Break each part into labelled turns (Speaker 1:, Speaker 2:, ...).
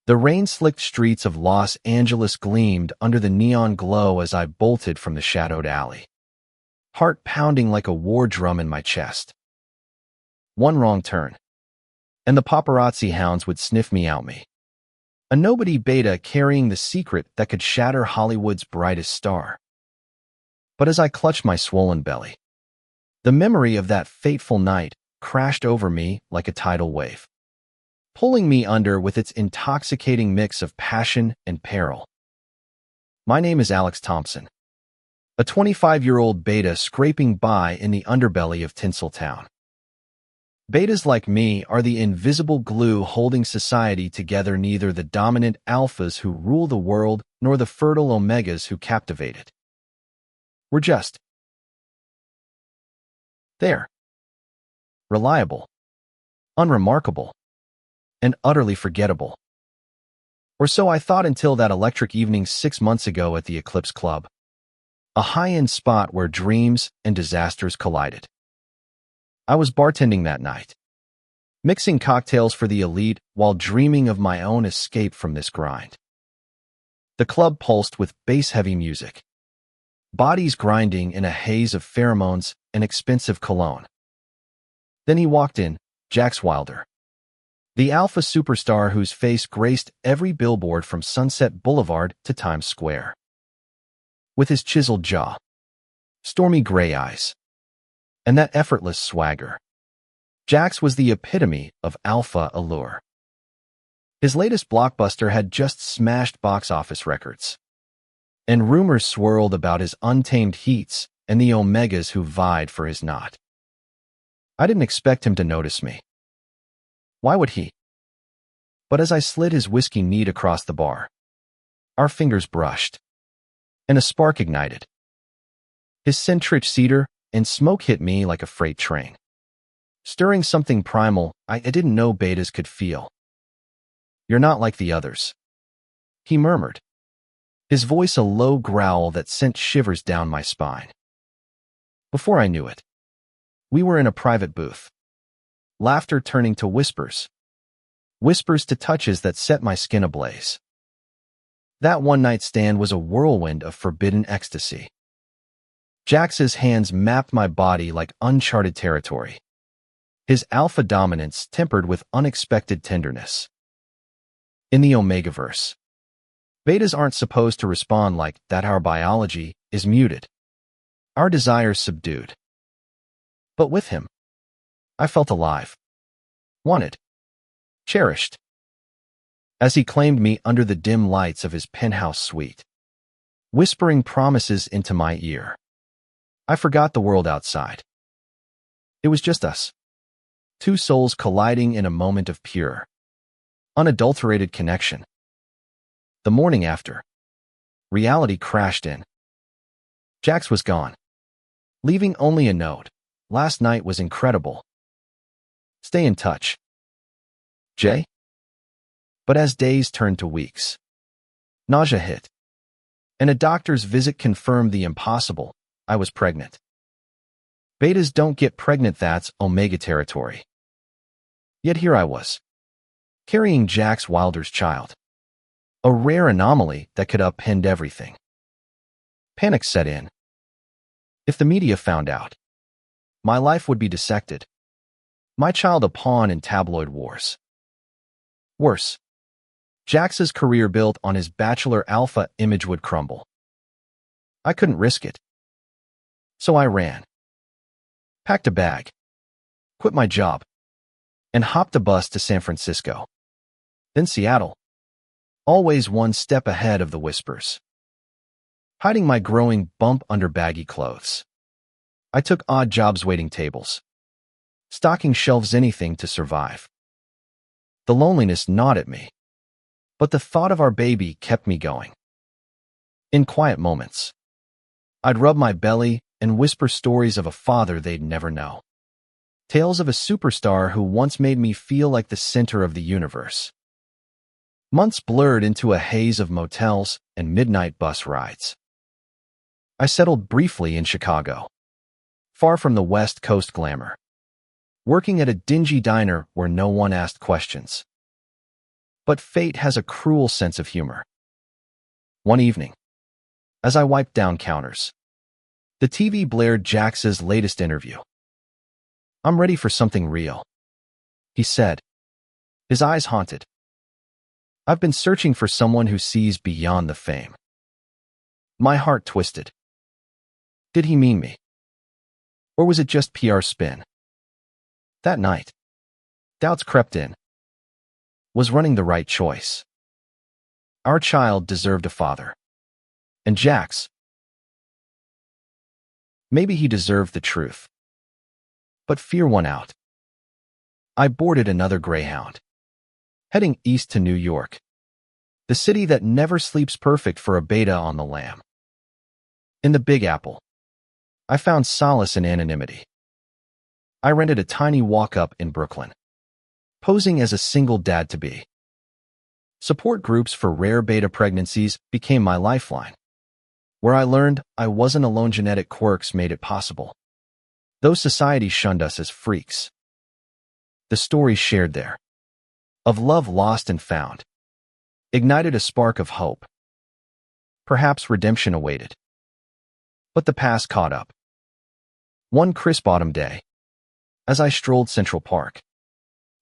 Speaker 1: The rain-slicked streets of Los Angeles gleamed under the neon glow as I bolted from the shadowed alley, heart pounding like a war drum in my chest. One wrong turn, and the paparazzi hounds would sniff me out. A nobody beta carrying the secret that could shatter Hollywood's brightest star. But as I clutched my swollen belly, the memory of that fateful night crashed over me like a tidal wave, pulling me under with its intoxicating mix of passion and peril. My name is Alex Thompson, a 25-year-old beta scraping by in the underbelly of Tinseltown. Betas like me are the invisible glue holding society together, neither the dominant alphas who rule the world nor the fertile omegas who captivate it. We're just there. Reliable, unremarkable, and utterly forgettable. Or so I thought until that electric evening 6 months ago at the Eclipse Club, a high-end spot where dreams and disasters collided. I was bartending that night, mixing cocktails for the elite while dreaming of my own escape from this grind. The club pulsed with bass-heavy music, bodies grinding in a haze of pheromones and expensive cologne. Then he walked in, Jax Wilder, the alpha superstar whose face graced every billboard from Sunset Boulevard to Times Square. With his chiseled jaw, stormy gray eyes, and that effortless swagger, Jax was the epitome of alpha allure. His latest blockbuster had just smashed box office records, and rumors swirled about his untamed heats and the omegas who vied for his nod. I didn't expect him to notice me. Why would he? But as I slid his whiskey neat across the bar, our fingers brushed, and a spark ignited. His Centrich cedar and smoke hit me like a freight train, stirring something primal I didn't know betas could feel. "You're not like the others," he murmured, his voice a low growl that sent shivers down my spine. Before I knew it, we were in a private booth, laughter turning to whispers, whispers to touches that set my skin ablaze. That one-night stand was a whirlwind of forbidden ecstasy. Jax's hands mapped my body like uncharted territory, his alpha dominance tempered with unexpected tenderness. In the Omegaverse, betas aren't supposed to respond like that. Our biology is muted, our desires subdued. But with him, I felt alive, wanted, cherished. As he claimed me under the dim lights of his penthouse suite, whispering promises into my ear, I forgot the world outside. It was just us, two souls colliding in a moment of pure, unadulterated connection. The morning after, reality crashed in. Jax was gone, leaving only a note. "Last night was incredible. Stay in touch. Jay." But as days turned to weeks, nausea hit, and a doctor's visit confirmed the impossible. I was pregnant. Betas don't get pregnant, that's Omega territory. Yet here I was, carrying Jax Wilder's child, a rare anomaly that could upend everything. Panic set in. If the media found out, my life would be dissected, my child a pawn in tabloid wars. Worse, Jax's career built on his bachelor alpha image would crumble. I couldn't risk it. So I ran, packed a bag, quit my job, and hopped a bus to San Francisco, then Seattle, always one step ahead of the whispers. Hiding my growing bump under baggy clothes, I took odd jobs waiting tables, stocking shelves, anything to survive. The loneliness gnawed at me, but the thought of our baby kept me going. In quiet moments, I'd rub my belly and whisper stories of a father they'd never know. Tales of a superstar who once made me feel like the center of the universe. Months blurred into a haze of motels and midnight bus rides. I settled briefly in Chicago, far from the West Coast glamour, working at a dingy diner where no one asked questions. But fate has a cruel sense of humor. One evening, as I wiped down counters, the TV blared Jax's latest interview. "I'm ready for something real," he said, his eyes haunted. "I've been searching for someone who sees beyond the fame." My heart twisted. Did he mean me? Or was it just PR spin? That night, doubts crept in. Was running the right choice? Our child deserved a father. And Jax? Maybe he deserved the truth. But fear won out. I boarded another Greyhound, heading east to New York, the city that never sleeps, perfect for a beta on the lam. In the Big Apple, I found solace in anonymity. I rented a tiny walk-up in Brooklyn, posing as a single dad-to-be. Support groups for rare beta pregnancies became my lifeline, where I learned I wasn't alone. Genetic quirks made it possible, though society shunned us as freaks. The stories shared there, of love lost and found, ignited a spark of hope. Perhaps redemption awaited. But the past caught up. One crisp autumn day, as I strolled Central Park,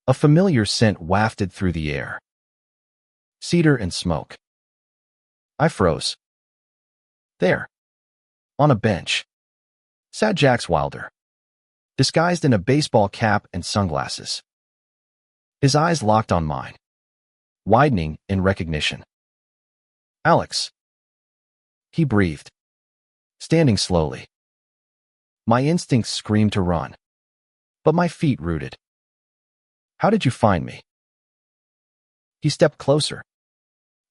Speaker 1: a familiar scent wafted through the air. Cedar and smoke. I froze. There, on a bench, sat Jax Wilder, disguised in a baseball cap and sunglasses. His eyes locked on mine, widening in recognition. "Alex," he breathed, standing slowly. My instincts screamed to run, but my feet rooted. "How did you find me?" He stepped closer,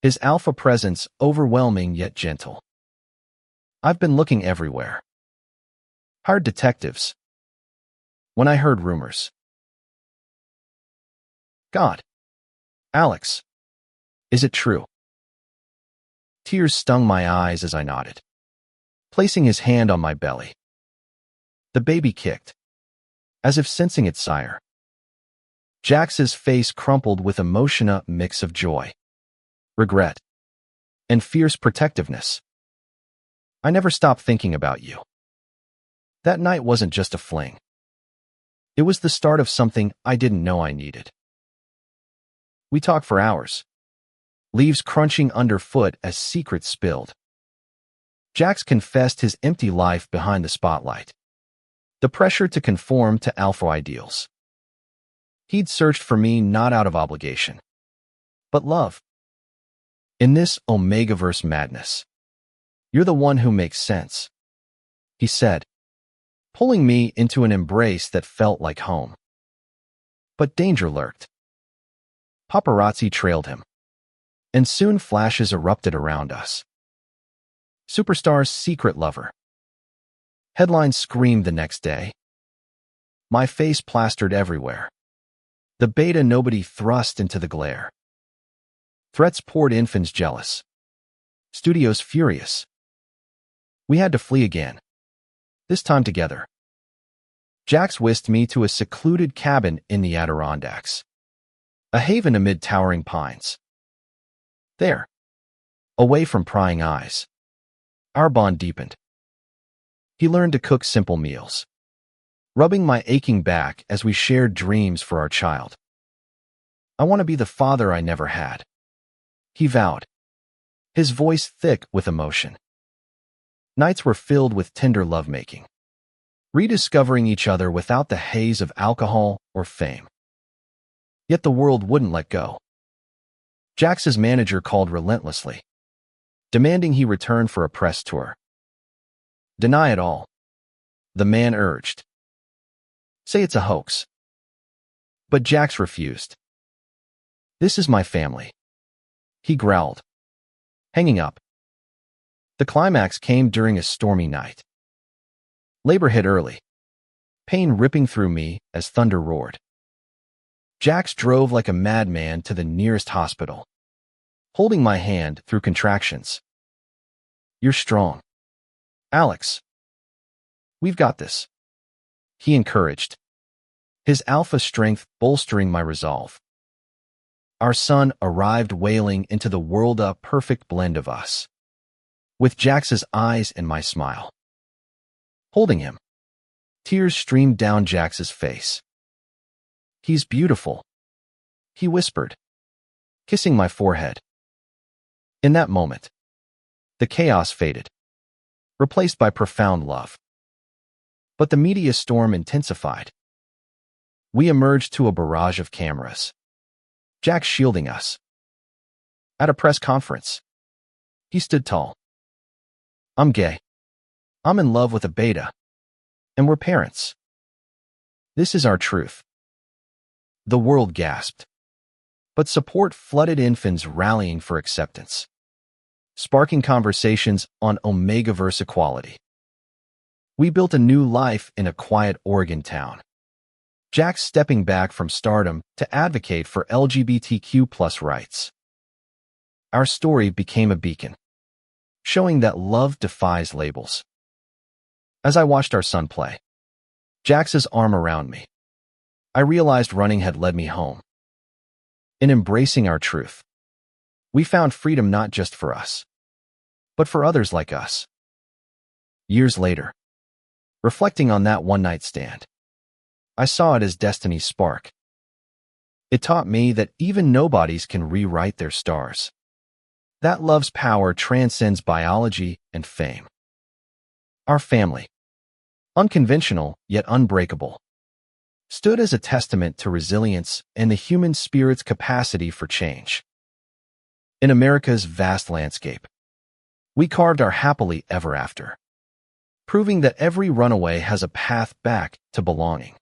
Speaker 1: his alpha presence overwhelming yet gentle. "I've been looking everywhere. Hired detectives. When I heard rumors." "God. Alex, is it true?" Tears stung my eyes as I nodded, placing his hand on my belly. The baby kicked, as if sensing its sire. Jax's face crumpled with emotion, a mix of joy, regret, and fierce protectiveness. "I never stopped thinking about you." That night wasn't just a fling. It was the start of something I didn't know I needed. We talked for hours, leaves crunching underfoot as secrets spilled. Jax confessed his empty life behind the spotlight, the pressure to conform to alpha ideals. He'd searched for me not out of obligation, but love. "In this Omegaverse madness, you're the one who makes sense," he said, pulling me into an embrace that felt like home. But danger lurked. Paparazzi trailed him, and soon flashes erupted around us. "Superstar's secret lover." Headlines screamed the next day. My face plastered everywhere. The beta nobody thrust into the glare. Threats poured in, fans jealous. Studios furious. We had to flee again, this time together. Jax whisked me to a secluded cabin in the Adirondacks, a haven amid towering pines. There, away from prying eyes, our bond deepened. He learned to cook simple meals, rubbing my aching back as we shared dreams for our child. "I want to be the father I never had," he vowed, his voice thick with emotion. Nights were filled with tender lovemaking, rediscovering each other without the haze of alcohol or fame. Yet the world wouldn't let go. Jax's manager called relentlessly, demanding he return for a press tour. "Deny it all," the man urged. "Say it's a hoax." But Jax refused. "This is my family," he growled, hanging up. The climax came during a stormy night. Labor hit early, pain ripping through me as thunder roared. Jax drove like a madman to the nearest hospital, holding my hand through contractions. "You're strong, Alex. We've got this," he encouraged, his alpha strength bolstering my resolve. our son arrived wailing into the world, a perfect blend of us, with Jax's eyes and my smile. Holding him, tears streamed down Jax's face. "He's beautiful," he whispered, kissing my forehead. In that moment, the chaos faded, replaced by profound love. But the media storm intensified. We emerged to a barrage of cameras, Jax shielding us. At a press conference, he stood tall. "I'm gay. I'm in love with a beta. And we're parents. This is our truth." The world gasped. But support flooded in, fans rallying for acceptance, sparking conversations on Omegaverse equality. We built a new life in a quiet Oregon town, Jax stepping back from stardom to advocate for LGBTQ+ rights. Our story became a beacon, showing that love defies labels. As I watched our son play, Jax's arm around me, I realized running had led me home. In embracing our truth, we found freedom not just for us, but for others like us. Years later, reflecting on that one-night stand, I saw it as destiny's spark. It taught me that even nobodies can rewrite their stars, that love's power transcends biology and fame. Our family, unconventional yet unbreakable, stood as a testament to resilience and the human spirit's capacity for change. In America's vast landscape, we carved our happily ever after, proving that every runaway has a path back to belonging.